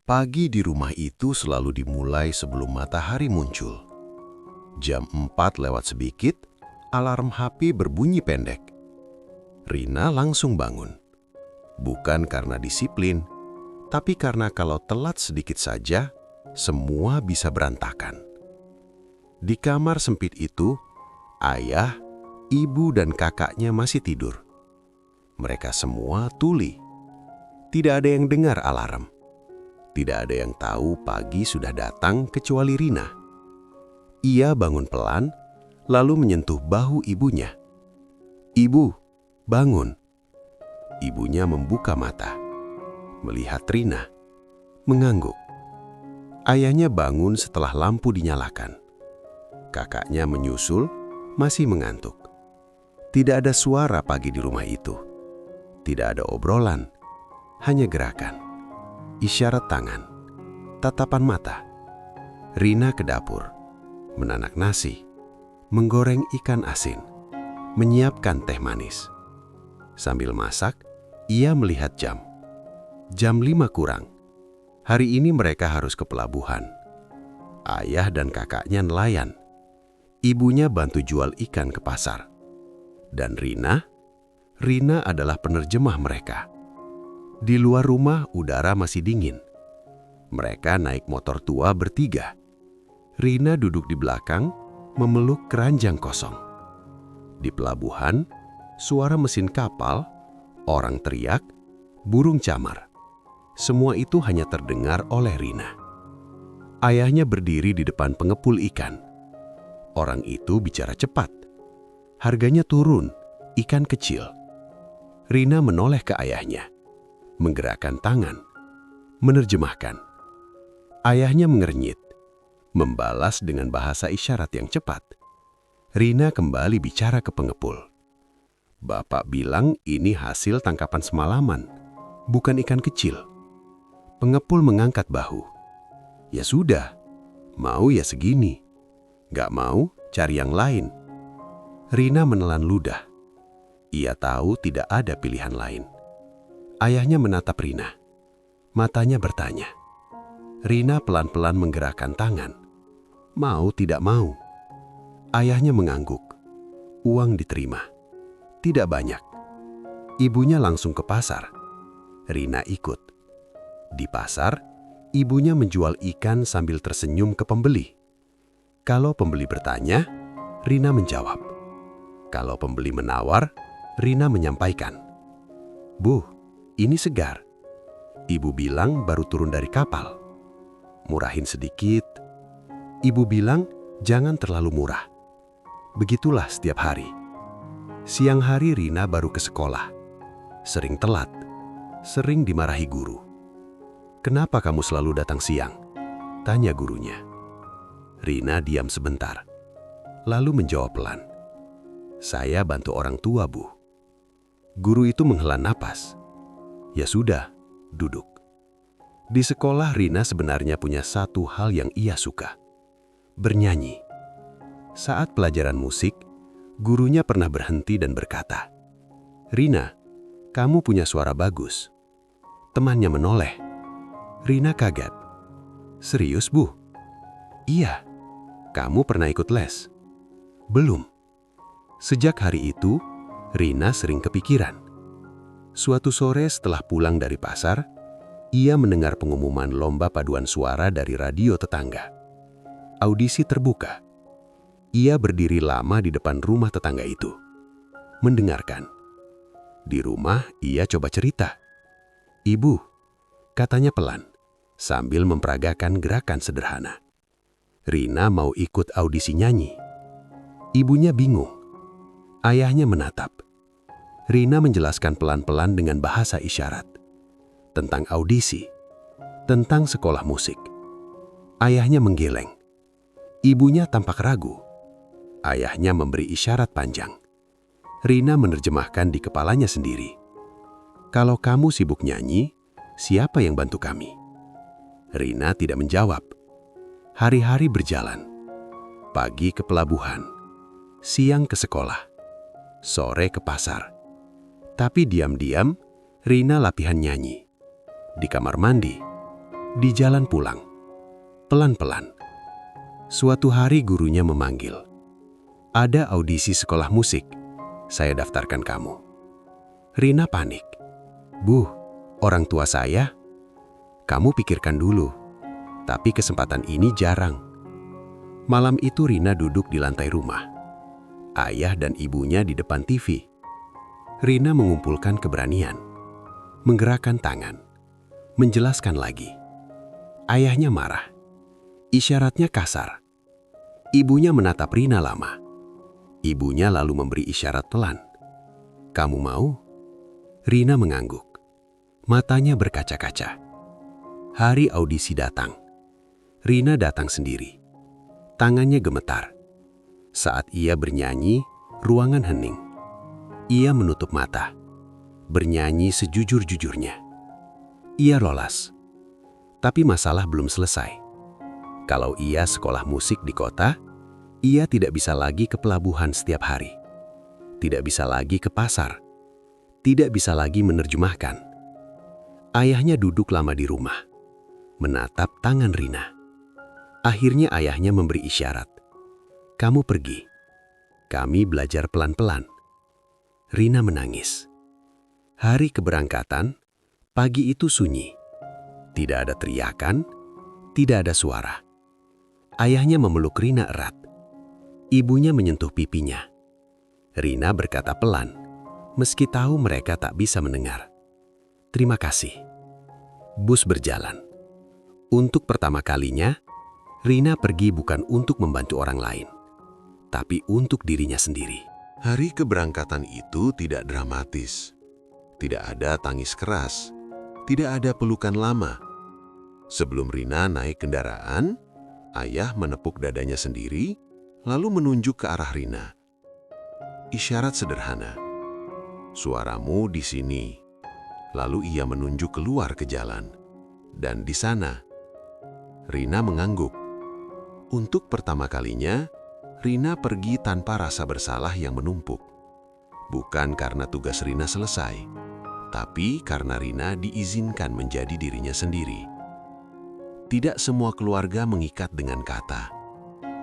Pagi di rumah itu selalu dimulai sebelum matahari muncul. Jam 4 lewat sedikit, alarm HP berbunyi pendek. Rina langsung bangun. Bukan karena disiplin, tapi karena kalau telat sedikit saja, semua bisa berantakan. Di kamar sempit itu, ayah, ibu, dan kakaknya masih tidur. Mereka semua tuli. Tidak ada yang dengar alarm. Tidak ada yang tahu pagi sudah datang kecuali Rina. Ia bangun pelan, lalu menyentuh bahu ibunya. "Ibu, bangun." Ibunya membuka mata, melihat Rina, mengangguk. Ayahnya bangun setelah lampu dinyalakan. Kakaknya menyusul, masih mengantuk. Tidak ada suara pagi di rumah itu. Tidak ada obrolan, hanya gerakan. Isyarat tangan, tatapan mata. Rina ke dapur, menanak nasi, menggoreng ikan asin, menyiapkan teh manis. Sambil masak, ia melihat jam. Jam 5 kurang. Hari ini mereka harus ke pelabuhan. Ayah dan kakaknya nelayan. Ibunya bantu jual ikan ke pasar. Dan Rina adalah penerjemah mereka. Di luar rumah udara masih dingin. Mereka naik motor tua bertiga. Rina duduk di belakang, memeluk keranjang kosong. Di pelabuhan, suara mesin kapal, orang teriak, burung camar. Semua itu hanya terdengar oleh Rina. Ayahnya berdiri di depan pengepul ikan. Orang itu bicara cepat. Harganya turun, ikan kecil. Rina menoleh ke ayahnya, menggerakkan tangan, menerjemahkan. Ayahnya mengernyit, membalas dengan bahasa isyarat yang cepat. Rina kembali bicara ke pengepul. "Bapak bilang ini hasil tangkapan semalaman, bukan ikan kecil." Pengepul mengangkat bahu. "Ya sudah, mau ya segini. Gak mau, cari yang lain." Rina menelan ludah. Ia tahu tidak ada pilihan lain. Ayahnya menatap Rina. Matanya bertanya. Rina pelan-pelan menggerakkan tangan. Mau tidak mau. Ayahnya mengangguk. Uang diterima. Tidak banyak. Ibunya langsung ke pasar. Rina ikut. Di pasar, ibunya menjual ikan sambil tersenyum ke pembeli. Kalau pembeli bertanya, Rina menjawab. Kalau pembeli menawar, Rina menyampaikan. "Bu, ini segar. Ibu bilang baru turun dari kapal. Murahin sedikit." Ibu bilang jangan terlalu murah. Begitulah setiap hari. Siang hari Rina baru ke sekolah. Sering telat, sering dimarahi guru. "Kenapa kamu selalu datang siang?" tanya gurunya. Rina diam sebentar, lalu menjawab pelan. "Saya bantu orang tua, Bu." Guru itu menghela napas. "Ya sudah, duduk." Di sekolah Rina sebenarnya punya satu hal yang ia suka. Bernyanyi. Saat pelajaran musik, gurunya pernah berhenti dan berkata, "Rina, kamu punya suara bagus." Temannya menoleh. Rina kaget. "Serius, Bu?" "Iya." "Kamu pernah ikut les?" "Belum." Sejak hari itu, Rina sering kepikiran. Suatu sore setelah pulang dari pasar, ia mendengar pengumuman lomba paduan suara dari radio tetangga. Audisi terbuka. Ia berdiri lama di depan rumah tetangga itu, mendengarkan. Di rumah, ia coba cerita. "Ibu," katanya pelan, sambil memperagakan gerakan sederhana. Rina mau ikut audisi nyanyi. Ibunya bingung. Ayahnya menatap. Rina menjelaskan pelan-pelan dengan bahasa isyarat. Tentang audisi, tentang sekolah musik. Ayahnya menggeleng. Ibunya tampak ragu. Ayahnya memberi isyarat panjang. Rina menerjemahkan di kepalanya sendiri. "Kalau kamu sibuk nyanyi, siapa yang bantu kami?" Rina tidak menjawab. Hari-hari berjalan. Pagi ke pelabuhan, siang ke sekolah, sore ke pasar. Tapi diam-diam, Rina latihan nyanyi. Di kamar mandi, Di jalan pulang, pelan-pelan, suatu hari gurunya memanggil. Ada audisi sekolah musik, saya daftarkan kamu. Rina panik. Bu, orang tua saya? Kamu pikirkan dulu, tapi kesempatan ini jarang. Malam itu Rina duduk di lantai rumah. Ayah dan ibunya di depan TV. Rina mengumpulkan keberanian, menggerakkan tangan, menjelaskan lagi. Ayahnya marah. Isyaratnya kasar. Ibunya menatap Rina lama. Ibunya lalu memberi isyarat pelan. Kamu mau? Rina mengangguk. Matanya berkaca-kaca. Hari audisi datang. Rina datang sendiri. Tangannya gemetar. Saat ia bernyanyi, ruangan hening. Ia menutup mata, bernyanyi sejujur-jujurnya. Ia lolos. Tapi masalah belum selesai. Kalau ia sekolah musik di kota, ia tidak bisa lagi ke pelabuhan setiap hari. Tidak bisa lagi ke pasar. Tidak bisa lagi menerjemahkan. Ayahnya duduk lama di rumah, menatap tangan Rina. Akhirnya ayahnya memberi isyarat. Kamu pergi. Kami belajar pelan-pelan. Rina menangis. Hari keberangkatan, pagi itu sunyi. Tidak ada teriakan, tidak ada suara. Ayahnya memeluk Rina erat. Ibunya menyentuh pipinya. Rina berkata pelan, meski tahu mereka tak bisa mendengar. Terima kasih. Bus berjalan. Untuk pertama kalinya, Rina pergi bukan untuk membantu orang lain, tapi untuk dirinya sendiri. Hari keberangkatan itu tidak dramatis. Tidak ada tangis keras. Tidak ada pelukan lama. Sebelum Rina naik kendaraan, ayah menepuk dadanya sendiri, lalu menunjuk ke arah Rina. Isyarat sederhana. Suaramu di sini. Lalu ia menunjuk keluar ke jalan. Dan di sana, Rina mengangguk. Untuk pertama kalinya, Rina pergi tanpa rasa bersalah yang menumpuk. Bukan karena tugas Rina selesai, tapi karena Rina diizinkan menjadi dirinya sendiri. Tidak semua keluarga mengikat dengan kata.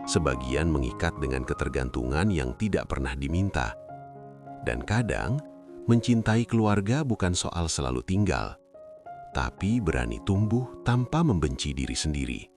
Sebagian mengikat dengan ketergantungan yang tidak pernah diminta. Dan kadang, mencintai keluarga bukan soal selalu tinggal, tapi berani tumbuh tanpa membenci diri sendiri.